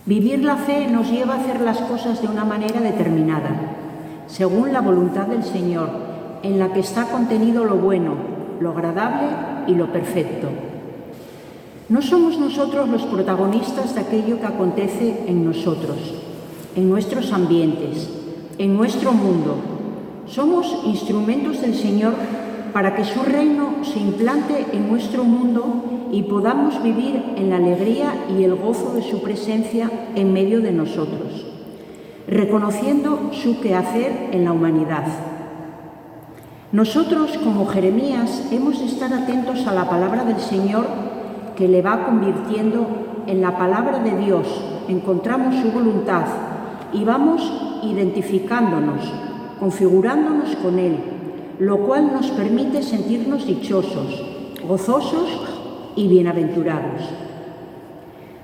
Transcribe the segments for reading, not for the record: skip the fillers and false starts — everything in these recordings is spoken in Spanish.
Vivir la fe nos lleva a hacer las cosas de una manera determinada, según la voluntad del Señor, en la que está contenido lo bueno, lo agradable y lo perfecto. No somos nosotros los protagonistas de aquello que acontece en nosotros, en nuestros ambientes, en nuestro mundo. Somos instrumentos del Señor para que su reino se implante en nuestro mundo y podamos vivir en la alegría y el gozo de su presencia en medio de nosotros, reconociendo su quehacer en la humanidad. Nosotros, como Jeremías, hemos de estar atentos a la palabra del Señor que le va convirtiendo en la palabra de Dios. Encontramos su voluntad y vamos identificándonos, configurándonos con Él, lo cual nos permite sentirnos dichosos, gozosos y bienaventurados.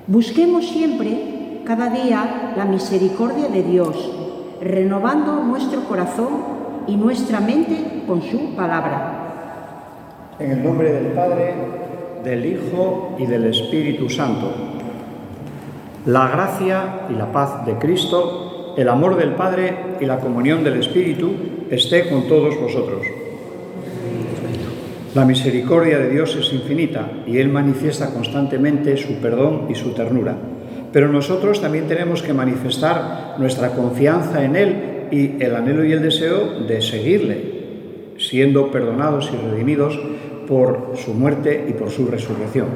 Busquemos siempre, cada día, la misericordia de Dios, renovando nuestro corazón y nuestra mente con su palabra. En el nombre del Padre, del Hijo y del Espíritu Santo. La gracia y la paz de Cristo, el amor del Padre y la comunión del Espíritu esté con todos vosotros. La misericordia de Dios es infinita y Él manifiesta constantemente su perdón y su ternura. Pero nosotros también tenemos que manifestar nuestra confianza en Él y el anhelo y el deseo de seguirle, siendo perdonados y redimidos por su muerte y por su resurrección.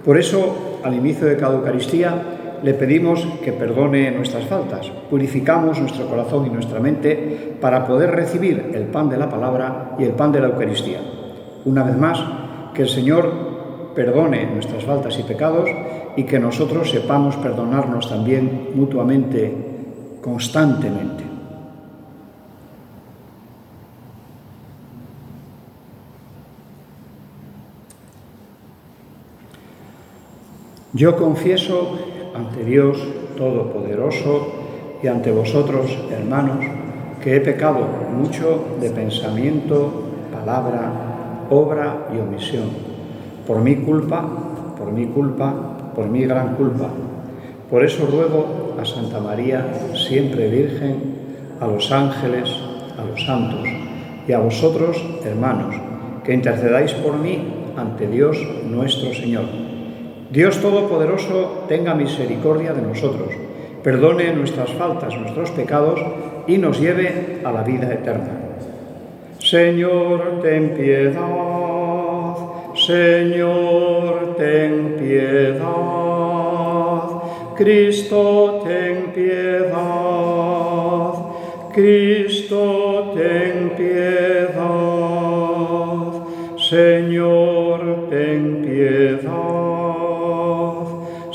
Por eso, al inicio de cada Eucaristía, le pedimos que perdone nuestras faltas. Purificamos nuestro corazón y nuestra mente para poder recibir el pan de la palabra y el pan de la Eucaristía. Una vez más, que el Señor perdone nuestras faltas y pecados y que nosotros sepamos perdonarnos también mutuamente, constantemente. Yo confieso ante Dios Todopoderoso y ante vosotros, hermanos, que he pecado mucho de pensamiento, palabra, obra y omisión, por mi culpa, por mi gran culpa. Por eso ruego a Santa María, siempre Virgen, a los ángeles, a los santos y a vosotros, hermanos, que intercedáis por mí ante Dios nuestro Señor. Dios Todopoderoso tenga misericordia de nosotros, perdone nuestras faltas, nuestros pecados y nos lleve a la vida eterna. Señor, ten piedad. Señor, ten piedad. Cristo, ten piedad. Cristo, ten piedad. Señor, ten piedad.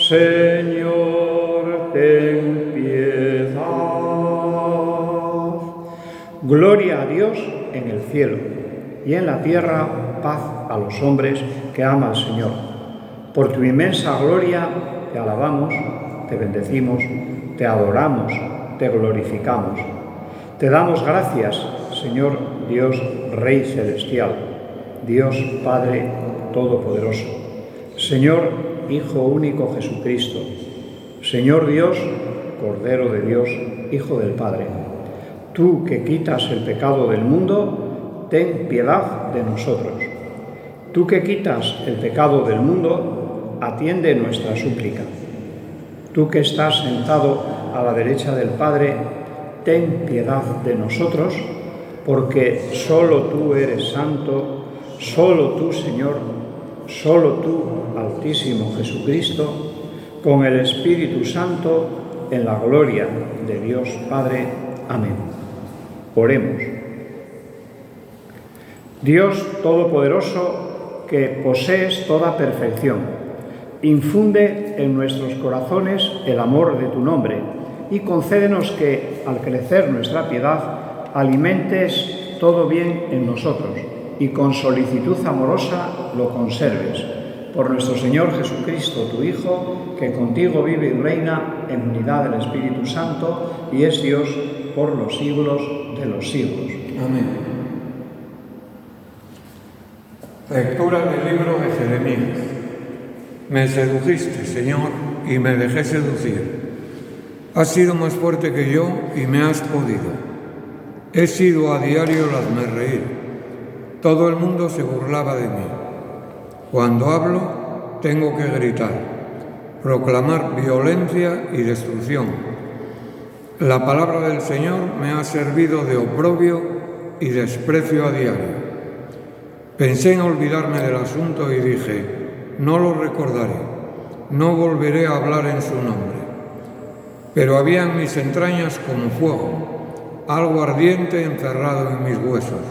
Señor, ten piedad. Gloria a Dios en el cielo y en la tierra paz a los hombres que ama al Señor. Por tu inmensa gloria te alabamos, te bendecimos, te adoramos, te glorificamos. Te damos gracias, Señor Dios Rey Celestial, Dios Padre Todopoderoso, Señor Hijo único Jesucristo, Señor Dios, Cordero de Dios, Hijo del Padre. Tú que quitas el pecado del mundo, ten piedad de nosotros. Tú que quitas el pecado del mundo, atiende nuestra súplica. Tú que estás sentado a la derecha del Padre, ten piedad de nosotros, porque solo tú eres santo, solo tú, Señor, solo tú, Altísimo Jesucristo, con el Espíritu Santo, en la gloria de Dios Padre. Amén. Oremos. Dios Todopoderoso, que posees toda perfección, infunde en nuestros corazones el amor de tu nombre y concédenos que, al crecer nuestra piedad, alimentes todo bien en nosotros y con solicitud amorosa lo conserves. Por nuestro Señor Jesucristo, tu Hijo, que contigo vive y reina en unidad del Espíritu Santo y es Dios por los siglos de los siglos. Amén. Lectura del libro de Jeremías. Me sedujiste, Señor, y me dejé seducir. Has sido más fuerte que yo y me has podido. He sido a diario el hazmerreír. Todo el mundo se burlaba de mí. Cuando hablo, tengo que gritar, proclamar violencia y destrucción. La palabra del Señor me ha servido de oprobio y desprecio a diario. Pensé en olvidarme del asunto y dije, no lo recordaré, no volveré a hablar en su nombre. Pero había en mis entrañas como fuego, algo ardiente encerrado en mis huesos.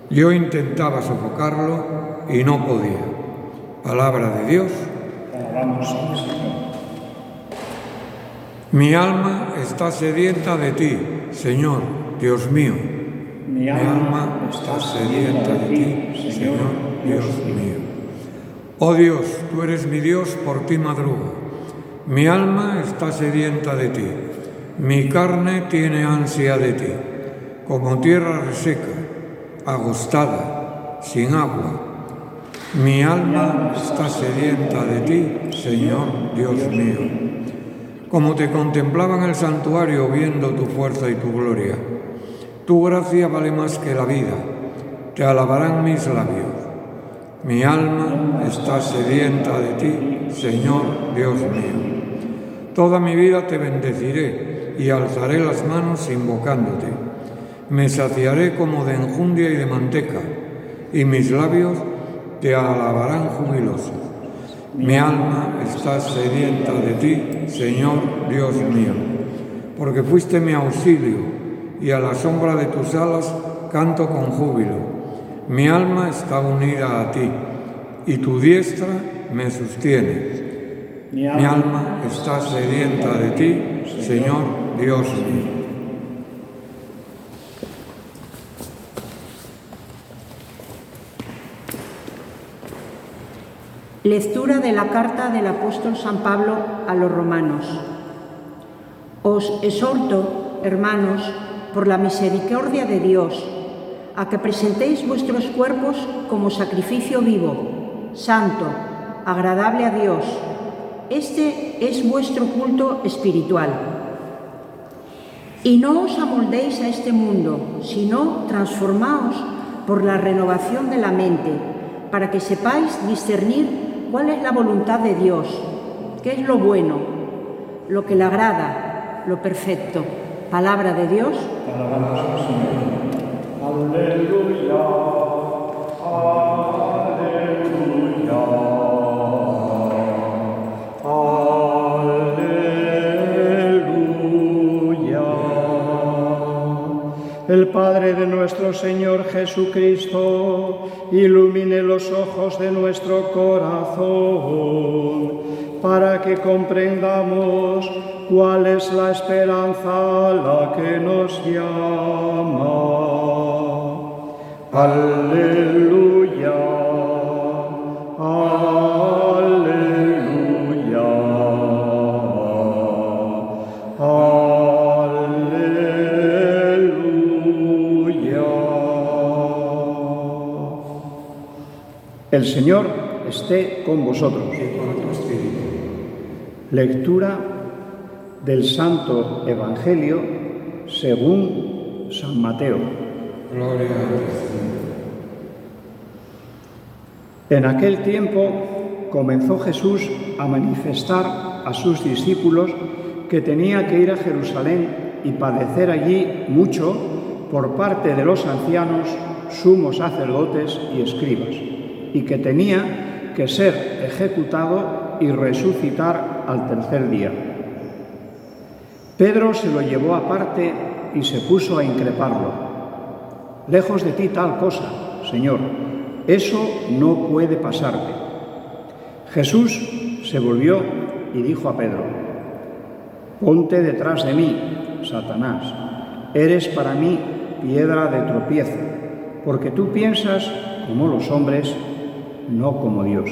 Yo intentaba sofocarlo y no podía. Palabra de Dios. Alabamos al Señor. Mi alma está sedienta de ti, Señor, Dios mío. Mi alma está sedienta de ti, Señor, Dios mío. Oh Dios, tú eres mi Dios, por ti madrugo. Mi alma está sedienta de ti. Mi carne tiene ansia de ti, como tierra reseca, agostada, sin agua. Mi alma está sedienta de ti, Señor, Dios mío. Como te contemplaba en el santuario viendo tu fuerza y tu gloria. Tu gracia vale más que la vida, te alabarán mis labios. Mi alma está sedienta de ti, Señor, Dios mío. Toda mi vida te bendeciré y alzaré las manos invocándote. Me saciaré como de enjundia y de manteca, y mis labios te alabarán jubilosos. Mi alma está sedienta de ti, Señor, Dios mío, porque fuiste mi auxilio, y a la sombra de tus alas canto con júbilo. Mi alma está unida a ti, y tu diestra me sostiene. Mi alma está sedienta de ti, Señor, Dios mío. Lectura de la carta del apóstol San Pablo a los romanos. Os exhorto, hermanos, por la misericordia de Dios, a que presentéis vuestros cuerpos como sacrificio vivo, santo, agradable a Dios. Este es vuestro culto espiritual. Y no os amoldéis a este mundo, sino transformaos por la renovación de la mente, para que sepáis discernir cuál es la voluntad de Dios, qué es lo bueno, lo que le agrada, lo perfecto. Palabra de Dios. Alabamos al Señor. Aleluya, aleluya, aleluya. El Padre de nuestro Señor Jesucristo ilumine los ojos de nuestro corazón, para que comprendamos cuál es la esperanza a la que nos llama. Aleluya, aleluya, aleluya. El Señor esté con vosotros. Lectura del Santo Evangelio según San Mateo. Gloria a Dios. En aquel tiempo comenzó Jesús a manifestar a sus discípulos que tenía que ir a Jerusalén y padecer allí mucho por parte de los ancianos, sumos sacerdotes y escribas, y que tenía que ser ejecutado y resucitar al tercer día. Pedro se lo llevó aparte y se puso a increparlo. Lejos de ti tal cosa, Señor, eso no puede pasarte. Jesús se volvió y dijo a Pedro: ponte detrás de mí, Satanás, eres para mí piedra de tropiezo, porque tú piensas como los hombres, no como Dios.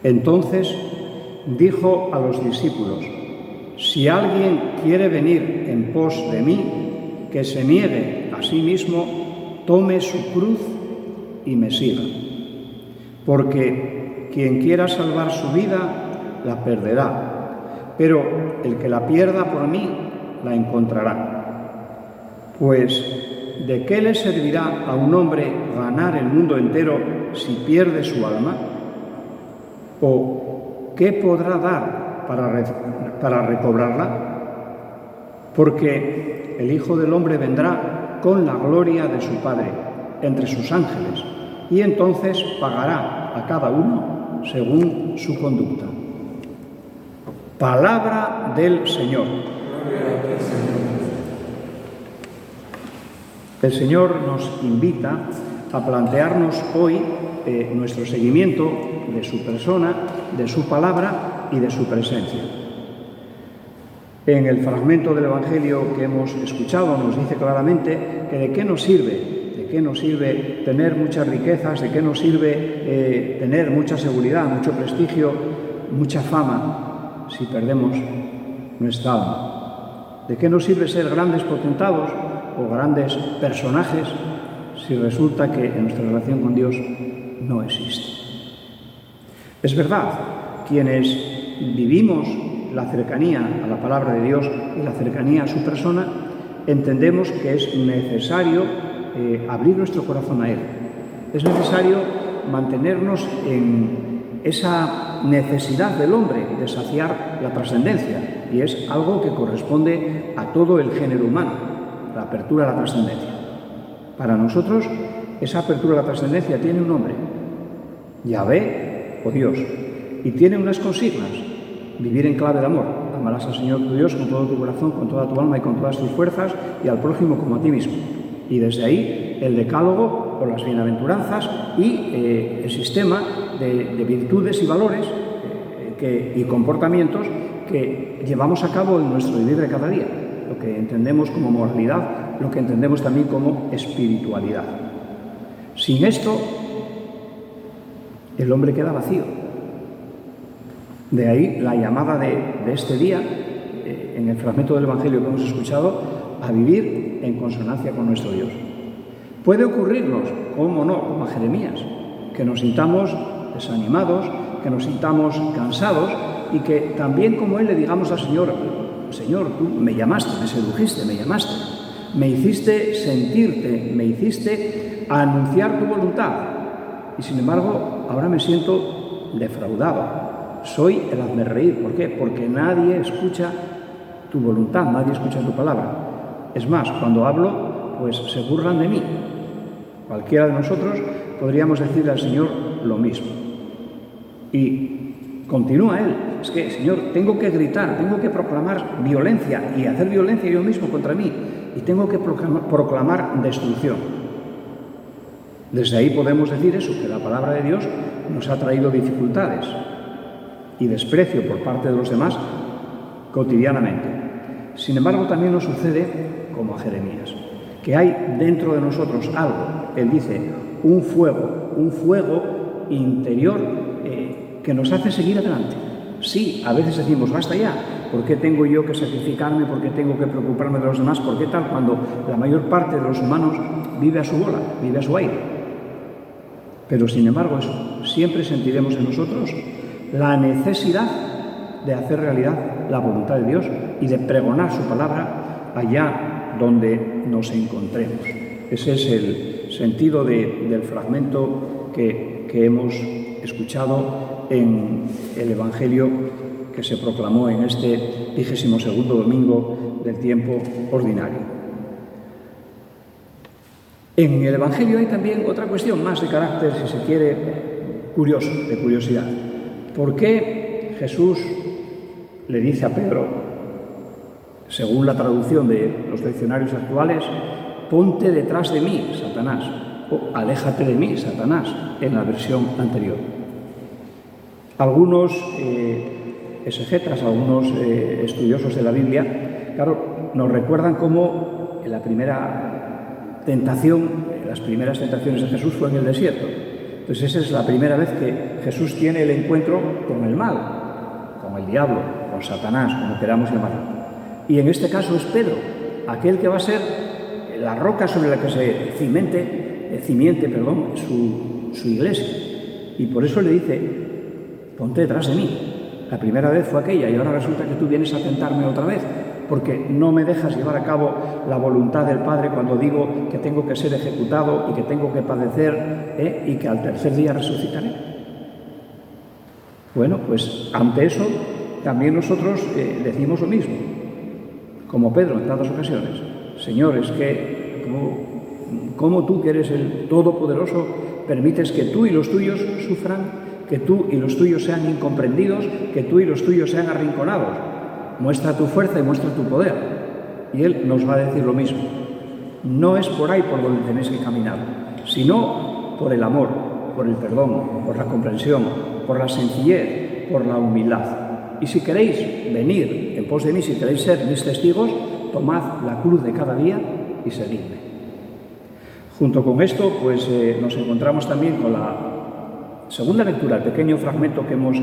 Entonces dijo a los discípulos: si alguien quiere venir en pos de mí, que se niegue a sí mismo, tome su cruz y me siga. Porque quien quiera salvar su vida, la perderá. pero el que la pierda por mí la encontrará. Pues, ¿de qué le servirá a un hombre ganar el mundo entero si pierde su alma? ¿O qué podrá dar para recobrarla? Porque el Hijo del Hombre vendrá con la gloria de su Padre entre sus ángeles, y entonces pagará a cada uno según su conducta. Palabra del Señor. El Señor nos invita a plantearnos hoy nuestro seguimiento de su persona, de su palabra y de su presencia. En el fragmento del Evangelio que hemos escuchado nos dice claramente que de qué nos sirve tener muchas riquezas, de qué nos sirve tener mucha seguridad, mucho prestigio, mucha fama, si perdemos nuestra alma. ¿De qué nos sirve ser grandes potentados o grandes personajes si resulta que en nuestra relación con Dios no existe? Es verdad, quienes vivimos la cercanía a la palabra de Dios y la cercanía a su persona, entendemos que es necesario abrir nuestro corazón a Él. Es necesario mantenernos en esa necesidad del hombre de saciar la trascendencia, y es algo que corresponde a todo el género humano, la apertura a la trascendencia. Para nosotros, esa apertura a la trascendencia tiene un nombre, Yahvé o Dios, y tiene unas consignas: vivir en clave de amor. Amarás al Señor tu Dios con todo tu corazón, con toda tu alma y con todas tus fuerzas, y al prójimo como a ti mismo. Y desde ahí el decálogo o las bienaventuranzas y el sistema de virtudes y valores y comportamientos que llevamos a cabo en nuestro vivir de cada día, lo que entendemos como moralidad, lo que entendemos también como espiritualidad. Sin esto, el hombre queda vacío. De ahí la llamada de este día, en el fragmento del Evangelio que hemos escuchado, a vivir en consonancia con nuestro Dios. Puede ocurrirnos, cómo no, como a Jeremías, que nos sintamos desanimados, que nos sintamos cansados y que también como él le digamos al Señor: Señor, tú me llamaste, me sedujiste, me llamaste, me hiciste sentirte, me hiciste anunciar tu voluntad, y sin embargo ahora me siento defraudado. Soy el hazmerreír. ¿Por qué? Porque nadie escucha tu voluntad, nadie escucha tu palabra. Es más, cuando hablo, pues se burlan de mí. Cualquiera de nosotros podríamos decirle al Señor lo mismo. Y continúa él: es que, Señor, tengo que gritar, tengo que proclamar violencia y hacer violencia yo mismo contra mí, y tengo que proclamar destrucción. Desde ahí podemos decir eso, que la palabra de Dios nos ha traído dificultades y desprecio por parte de los demás cotidianamente. Sin embargo, también nos sucede como a Jeremías, que hay dentro de nosotros algo, él dice, un fuego interior que nos hace seguir adelante. Sí, a veces decimos: basta ya, ¿por qué tengo yo que sacrificarme? ¿Por qué tengo que preocuparme de los demás? ¿Por qué tal? Cuando la mayor parte de los humanos vive a su bola, vive a su aire. Pero sin embargo, eso, siempre sentiremos en nosotros la necesidad de hacer realidad la voluntad de Dios y de pregonar su palabra allá donde nos encontremos. Ese es el sentido del fragmento que hemos escuchado en el Evangelio que se proclamó en este 22º domingo del tiempo ordinario. En el Evangelio hay también otra cuestión más de carácter, si se quiere, curioso, de curiosidad. ¿Por qué Jesús le dice a Pedro, según la traducción de los diccionarios actuales, ponte detrás de mí, Satanás, o aléjate de mí, Satanás, en la versión anterior? Algunos exegetas, algunos estudiosos de la Biblia, claro, nos recuerdan cómo en la primera tentación, las primeras tentaciones de Jesús fue en el desierto. Entonces esa es la primera vez que Jesús tiene el encuentro con el mal, con el diablo, con Satanás, como queramos llamarlo. Y en este caso es Pedro, aquel que va a ser la roca sobre la que se cimiente su iglesia. Y por eso le dice, ponte detrás de mí. La primera vez fue aquella y ahora resulta que tú vienes a tentarme otra vez, porque no me dejas llevar a cabo la voluntad del Padre cuando digo que tengo que ser ejecutado y que tengo que padecer y que al tercer día resucitaré. Bueno, pues ante eso también nosotros decimos lo mismo, como Pedro en tantas ocasiones. Señor, es que como tú que eres el Todopoderoso permites que tú y los tuyos sufran, que tú y los tuyos sean incomprendidos, que tú y los tuyos sean arrinconados. Muestra tu fuerza y muestra tu poder. Y Él nos va a decir lo mismo. No es por ahí por donde tenéis que caminar, sino por el amor, por el perdón, por la comprensión, por la sencillez, por la humildad. Y si queréis venir en pos de mí, si queréis ser mis testigos, tomad la cruz de cada día y seguidme. Junto con esto, pues nos encontramos también con la segunda lectura, el pequeño fragmento que hemos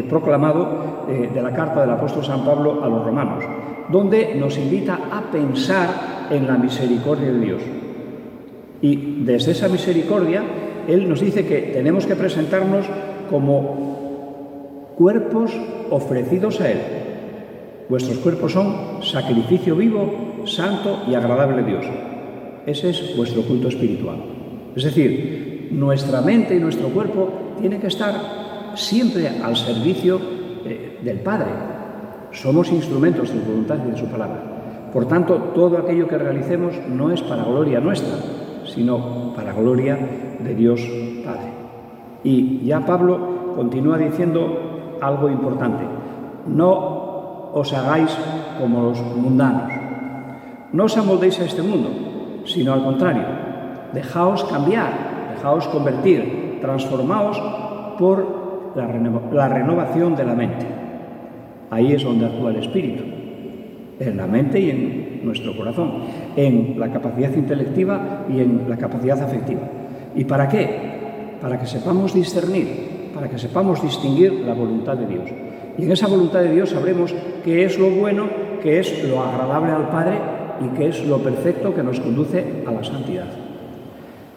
proclamado de la carta del apóstol San Pablo a los romanos, donde nos invita a pensar en la misericordia de Dios. Y desde esa misericordia, Él nos dice que tenemos que presentarnos como cuerpos ofrecidos a Él. Vuestros cuerpos son sacrificio vivo, santo y agradable a Dios. Ese es vuestro culto espiritual. Es decir, nuestra mente y nuestro cuerpo tienen que estar siempre al servicio del Padre. Somos instrumentos de su voluntad y de su palabra. Por tanto, todo aquello que realicemos no es para gloria nuestra, sino para gloria de Dios Padre. Y ya Pablo continúa diciendo algo importante. No os hagáis como los mundanos. No os amoldéis a este mundo, sino al contrario. Dejaos cambiar, dejaos convertir, transformaos por la renovación de la mente. Ahí es donde actúa el Espíritu, en la mente y en nuestro corazón, en la capacidad intelectiva y en la capacidad afectiva. ¿Y para qué? Para que sepamos discernir, para que sepamos distinguir la voluntad de Dios. Y en esa voluntad de Dios sabremos qué es lo bueno, qué es lo agradable al Padre y qué es lo perfecto que nos conduce a la santidad.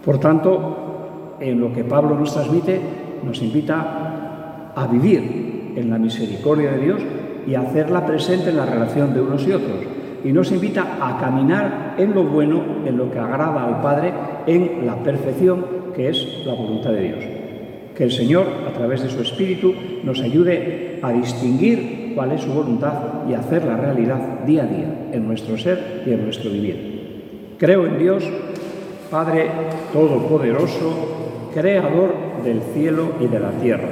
Por tanto, en lo que Pablo nos transmite, nos invita a vivir en la misericordia de Dios y a hacerla presente en la relación de unos y otros. Y nos invita a caminar en lo bueno, en lo que agrada al Padre, en la perfección que es la voluntad de Dios. Que el Señor, a través de su Espíritu, nos ayude a distinguir cuál es su voluntad y a hacerla realidad día a día en nuestro ser y en nuestro vivir. Creo en Dios, Padre Todopoderoso, Creador del cielo y de la tierra.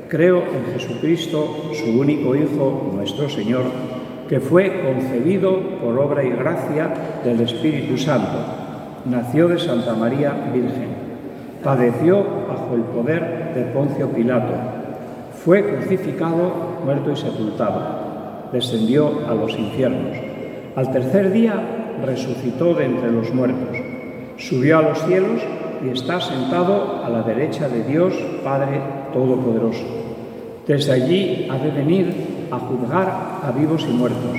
Creo en Jesucristo, su único Hijo, nuestro Señor, que fue concebido por obra y gracia del Espíritu Santo. Nació de Santa María Virgen. Padeció bajo el poder de Poncio Pilato. Fue crucificado, muerto y sepultado. Descendió a los infiernos. Al tercer día resucitó de entre los muertos. Subió a los cielos y está sentado a la derecha de Dios, Padre Todopoderoso. Desde allí ha de venir a juzgar a vivos y muertos.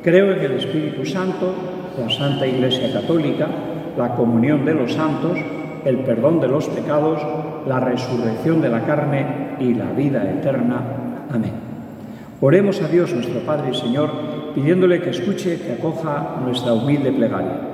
Creo en el Espíritu Santo, la Santa Iglesia Católica, la comunión de los santos, el perdón de los pecados, la resurrección de la carne y la vida eterna. Amén. Oremos a Dios nuestro Padre y Señor, pidiéndole que escuche, que acoja nuestra humilde plegaria.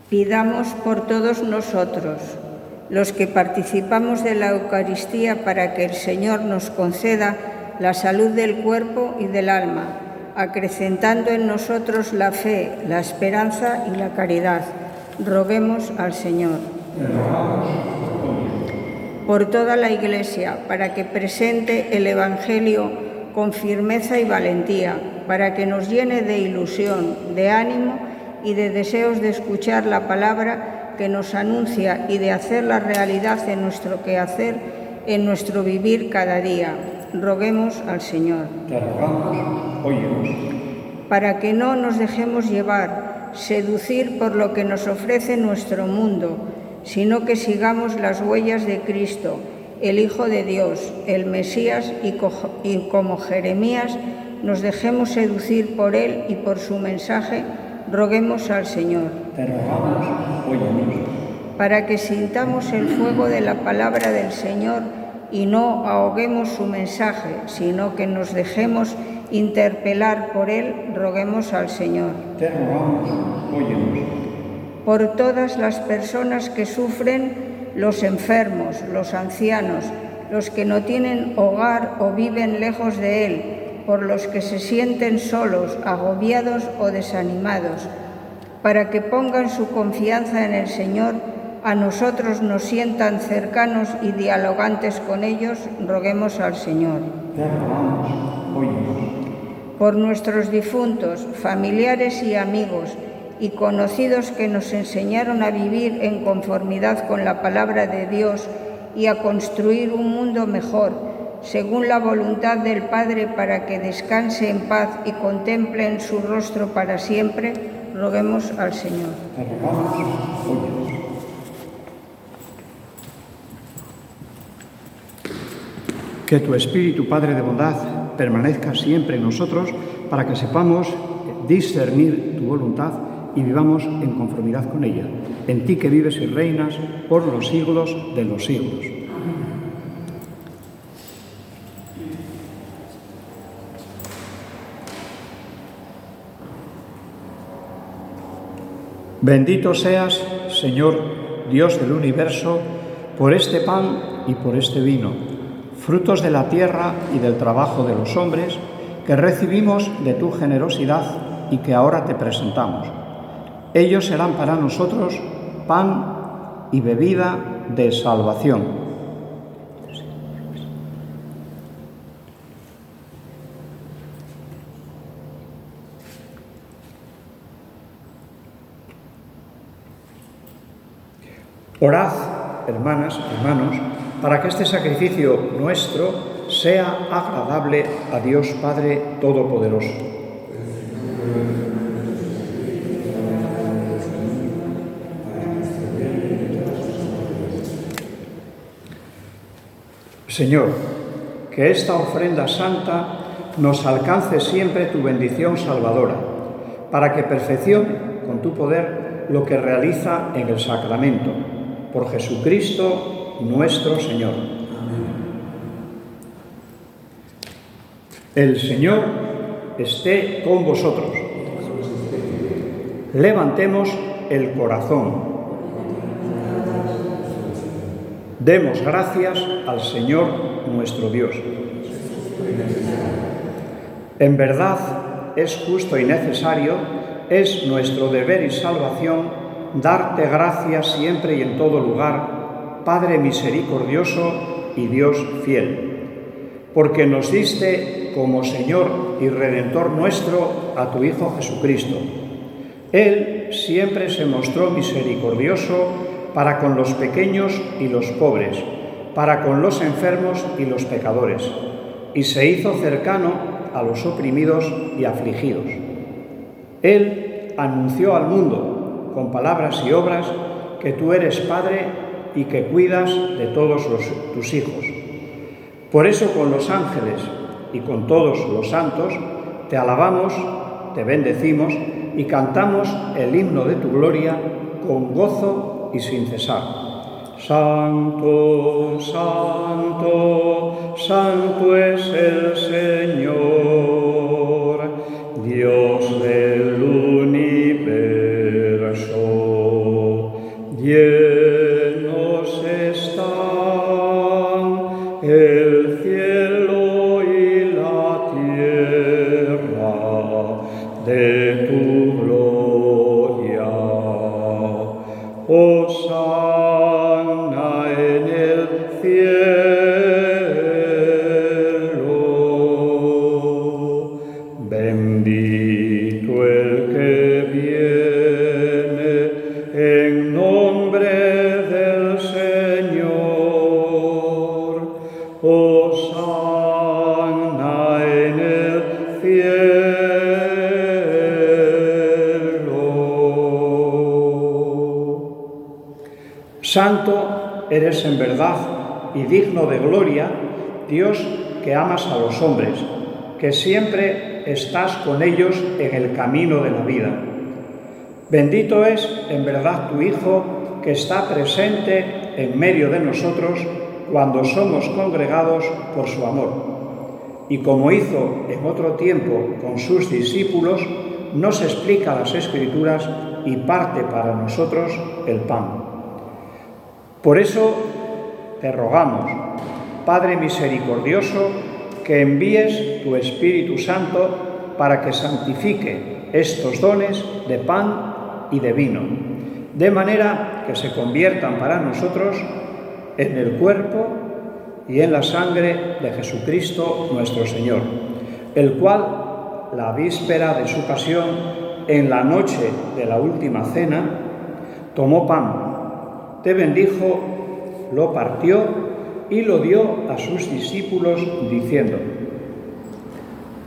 Pidamos por todos nosotros, los que participamos de la Eucaristía, para que el Señor nos conceda la salud del cuerpo y del alma, acrecentando en nosotros la fe, la esperanza y la caridad. Roguemos al Señor. Por toda la Iglesia, para que presente el Evangelio con firmeza y valentía, para que nos llene de ilusión, de ánimo y de deseos de escuchar la palabra que nos anuncia y de hacerla realidad en nuestro quehacer, en nuestro vivir cada día. Roguemos al Señor. Te rogamos, óyenos. Para que no nos dejemos llevar, seducir por lo que nos ofrece nuestro mundo, sino que sigamos las huellas de Cristo, el Hijo de Dios, el Mesías, y como Jeremías nos dejemos seducir por Él y por su mensaje roguemos al Señor. Te rogamos, óyenos. Para que sintamos el fuego de la palabra del Señor y no ahoguemos su mensaje, sino que nos dejemos interpelar por él, roguemos al Señor. Te rogamos, óyenos. Por todas las personas que sufren, los enfermos, los ancianos, los que no tienen hogar o viven lejos de él, por los que se sienten solos, agobiados o desanimados, para que pongan su confianza en el Señor, a nosotros nos sientan cercanos y dialogantes con ellos, roguemos al Señor. Te rogamos, óyenos. Por nuestros difuntos, familiares y amigos, y conocidos que nos enseñaron a vivir en conformidad con la palabra de Dios y a construir un mundo mejor, según la voluntad del Padre, para que descanse en paz y contemplen su rostro para siempre, roguemos al Señor. Te rogamos, óyenos. Que tu Espíritu, Padre de bondad, permanezca siempre en nosotros para que sepamos discernir tu voluntad y vivamos en conformidad con ella. En ti que vives y reinas por los siglos de los siglos. Bendito seas, Señor, Dios del universo, por este pan y por este vino, frutos de la tierra y del trabajo de los hombres, que recibimos de tu generosidad y que ahora te presentamos. Ellos serán para nosotros pan y bebida de salvación. Orad, hermanas, hermanos, para que este sacrificio nuestro sea agradable a Dios Padre Todopoderoso. Señor, que esta ofrenda santa nos alcance siempre tu bendición salvadora, para que perfeccione con tu poder lo que realiza en el sacramento. Por Jesucristo nuestro Señor. Amén. El Señor esté con vosotros. Levantemos el corazón. Demos gracias al Señor nuestro Dios. En verdad es justo y necesario, es nuestro deber y salvación darte gracias siempre y en todo lugar, Padre misericordioso y Dios fiel, porque nos diste como Señor y Redentor nuestro a tu Hijo Jesucristo. Él siempre se mostró misericordioso para con los pequeños y los pobres, para con los enfermos y los pecadores, y se hizo cercano a los oprimidos y afligidos. Él anunció al mundo, con palabras y obras, que tú eres Padre y que cuidas de todos tus hijos. Por eso con los ángeles y con todos los santos te alabamos, te bendecimos y cantamos el himno de tu gloria con gozo y sin cesar. Santo, santo, santo es el Señor, Dios del universo. Llenos están el cielo y la tierra de tu gloria. Hosana en el cielo. Bendito el que viene en nombre del Señor. Hosana en el cielo. Santo eres en verdad y digno de gloria, Dios que amas a los hombres, que siempre estás con ellos en el camino de la vida. Bendito es en verdad tu Hijo, que está presente en medio de nosotros cuando somos congregados por su amor. Y como hizo en otro tiempo con sus discípulos, nos explica las Escrituras y parte para nosotros el pan. Por eso te rogamos, Padre misericordioso, que envíes tu Espíritu Santo para que santifique estos dones de pan y de vino, de manera que se conviertan para nosotros en el cuerpo y en la sangre de Jesucristo nuestro Señor, el cual, la víspera de su pasión, en la noche de la última cena, tomó pan, te bendijo, lo partió y lo dio a sus discípulos, diciendo: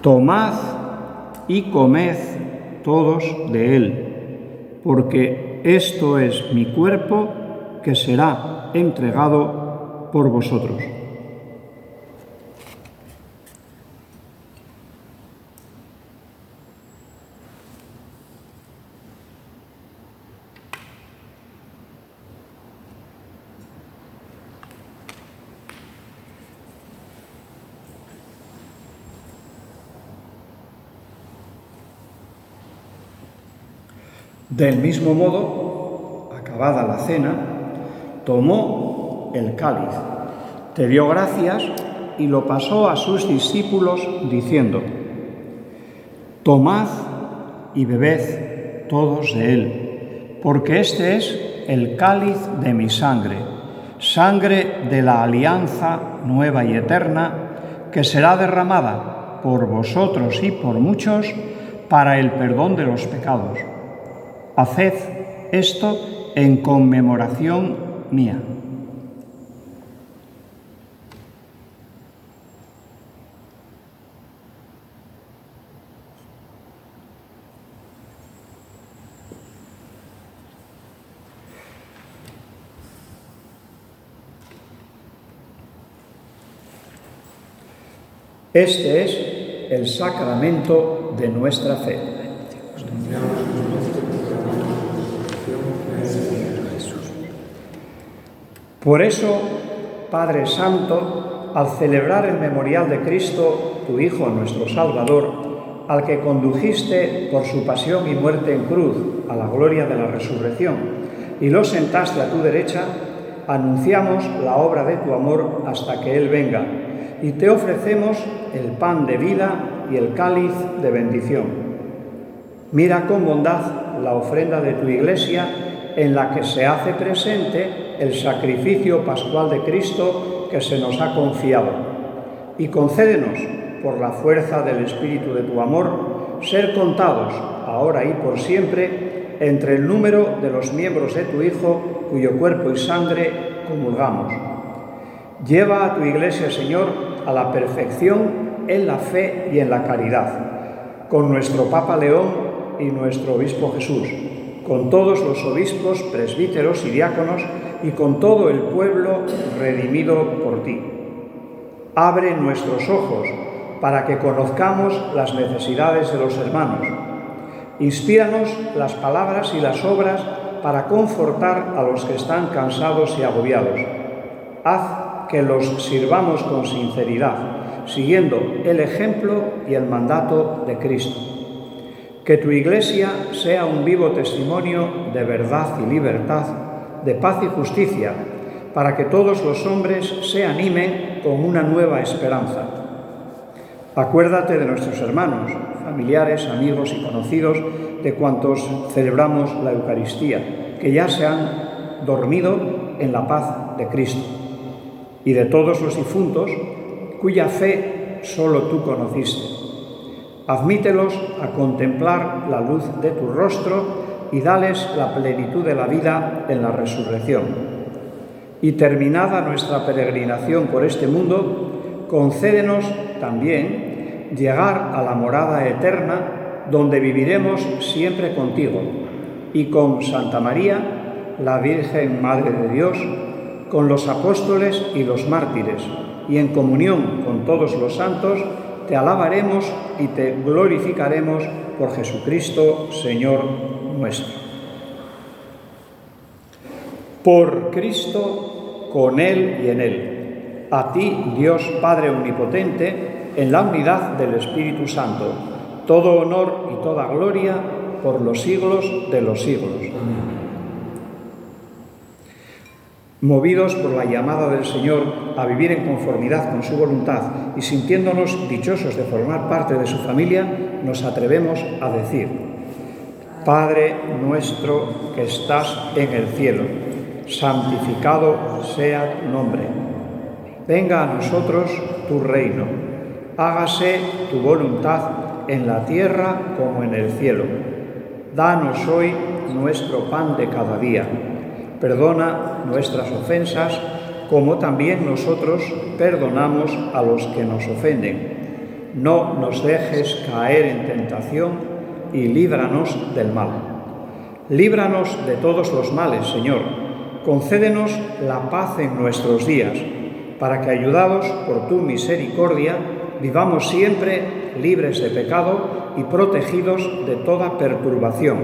Tomad y comed todos de él, porque esto es mi cuerpo que será entregado por vosotros. Del mismo modo, acabada la cena, tomó el cáliz, te dio gracias y lo pasó a sus discípulos, diciendo: Tomad y bebed todos de él, porque este es el cáliz de mi sangre, sangre de la alianza nueva y eterna, que será derramada por vosotros y por muchos para el perdón de los pecados. Haced esto en conmemoración mía. Este es el sacramento de nuestra fe. Por eso, Padre Santo, al celebrar el memorial de Cristo, tu Hijo, nuestro Salvador, al que condujiste por su pasión y muerte en cruz a la gloria de la resurrección, y lo sentaste a tu derecha, anunciamos la obra de tu amor hasta que Él venga, y te ofrecemos el pan de vida y el cáliz de bendición. Mira con bondad la ofrenda de tu Iglesia, en la que se hace presente el sacrificio pascual de Cristo que se nos ha confiado. Y concédenos, por la fuerza del Espíritu de tu amor, ser contados, ahora y por siempre, entre el número de los miembros de tu Hijo, cuyo cuerpo y sangre comulgamos. Lleva a tu Iglesia, Señor, a la perfección en la fe y en la caridad, con nuestro Papa León y nuestro Obispo Jesús, con todos los obispos, presbíteros y diáconos, y con todo el pueblo redimido por ti. Abre nuestros ojos para que conozcamos las necesidades de los hermanos. Inspíranos las palabras y las obras para confortar a los que están cansados y agobiados. Haz que los sirvamos con sinceridad, siguiendo el ejemplo y el mandato de Cristo. Que tu Iglesia sea un vivo testimonio de verdad y libertad, de paz y justicia, para que todos los hombres se animen con una nueva esperanza. Acuérdate de nuestros hermanos, familiares, amigos y conocidos, de cuantos celebramos la Eucaristía, que ya se han dormido en la paz de Cristo, y de todos los difuntos, cuya fe solo tú conociste. Admítelos a contemplar la luz de tu rostro y dales la plenitud de la vida en la resurrección. Y terminada nuestra peregrinación por este mundo, concédenos también llegar a la morada eterna, donde viviremos siempre contigo, y con Santa María, la Virgen Madre de Dios, con los apóstoles y los mártires, y en comunión con todos los santos, te alabaremos y te glorificaremos por Jesucristo, Señor nuestro. Por Cristo, con Él y en Él. A ti, Dios Padre Omnipotente, en la unidad del Espíritu Santo, todo honor y toda gloria por los siglos de los siglos. Movidos por la llamada del Señor a vivir en conformidad con su voluntad y sintiéndonos dichosos de formar parte de su familia, nos atrevemos a decir: Padre nuestro que estás en el cielo, santificado sea tu nombre. Venga a nosotros tu reino. Hágase tu voluntad en la tierra como en el cielo. Danos hoy nuestro pan de cada día. Perdona nuestras ofensas, como también nosotros perdonamos a los que nos ofenden. No nos dejes caer en tentación y líbranos del mal. Líbranos de todos los males, Señor. Concédenos la paz en nuestros días, para que, ayudados por tu misericordia, vivamos siempre libres de pecado y protegidos de toda perturbación,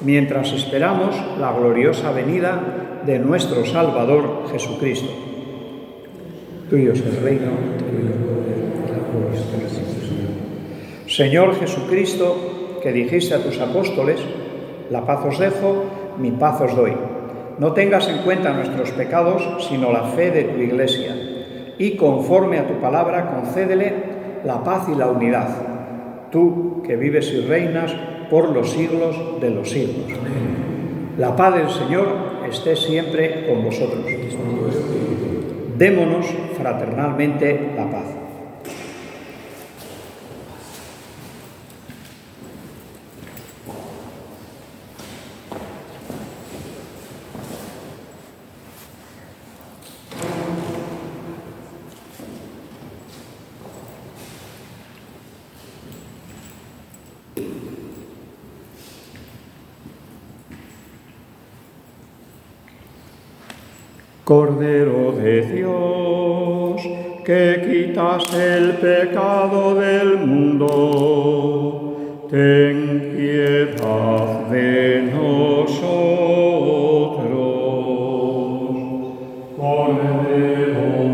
mientras esperamos la gloriosa venida de nuestro Salvador Jesucristo. Tuyo es el reino, Señor Jesucristo, que dijiste a tus apóstoles: la paz os dejo, mi paz os doy. No tengas en cuenta nuestros pecados, sino la fe de tu Iglesia, y conforme a tu palabra concédele la paz y la unidad. Tú, que vives y reinas por los siglos de los siglos. La paz del Señor esté siempre con vosotros. Démonos fraternalmente la paz. Cordero de Dios, que quitas el pecado del mundo, ten piedad de nosotros. Cordero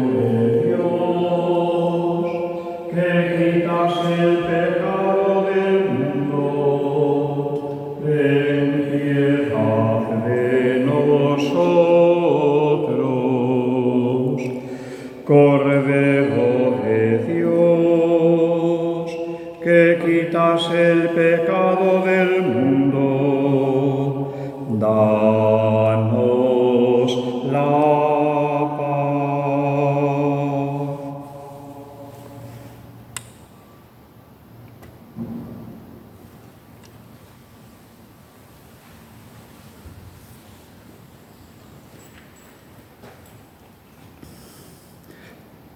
de Dios, que quitas el pecado del mundo, ten piedad de nosotros. Cordero de Dios, que quitas el pecado del mundo, danos la paz.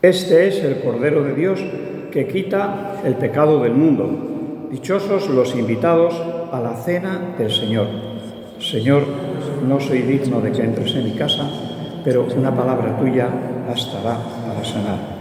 Este es el Cordero de Dios que quita el pecado del mundo. Dichosos los invitados a la cena del Señor. Señor, no soy digno de que entres en mi casa, pero una palabra tuya bastará para sanar.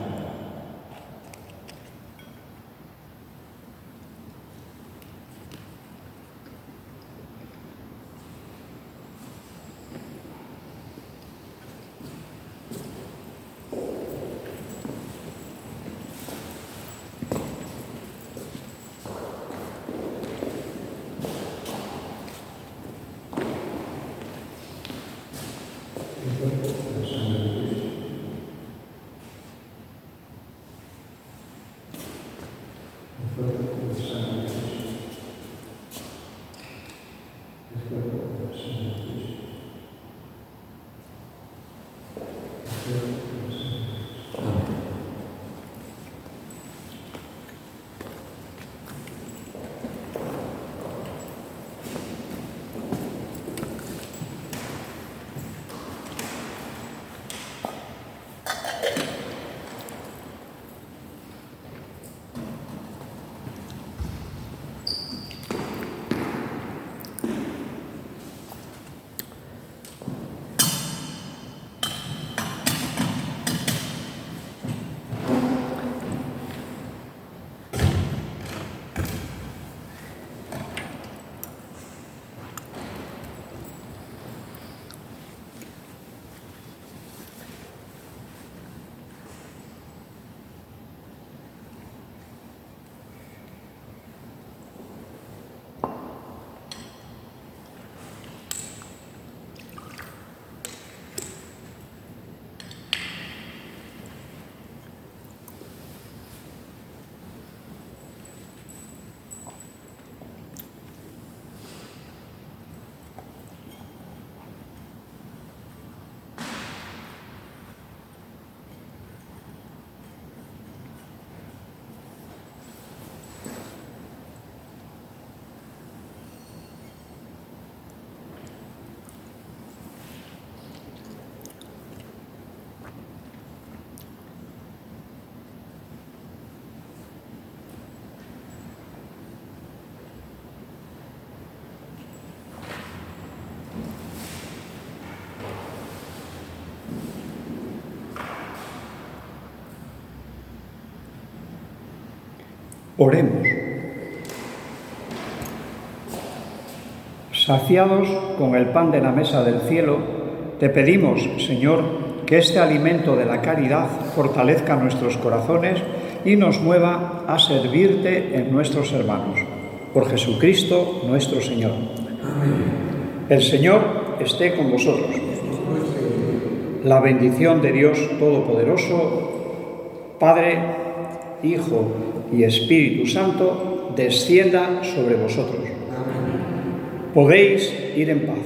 Oremos. Saciados con el pan de la mesa del cielo, te pedimos, Señor, que este alimento de la caridad fortalezca nuestros corazones y nos mueva a servirte en nuestros hermanos. Por Jesucristo nuestro Señor. Amén. El Señor esté con vosotros. La bendición de Dios Todopoderoso, Padre, Hijo y Espíritu Santo, descienda sobre vosotros. Podéis ir en paz.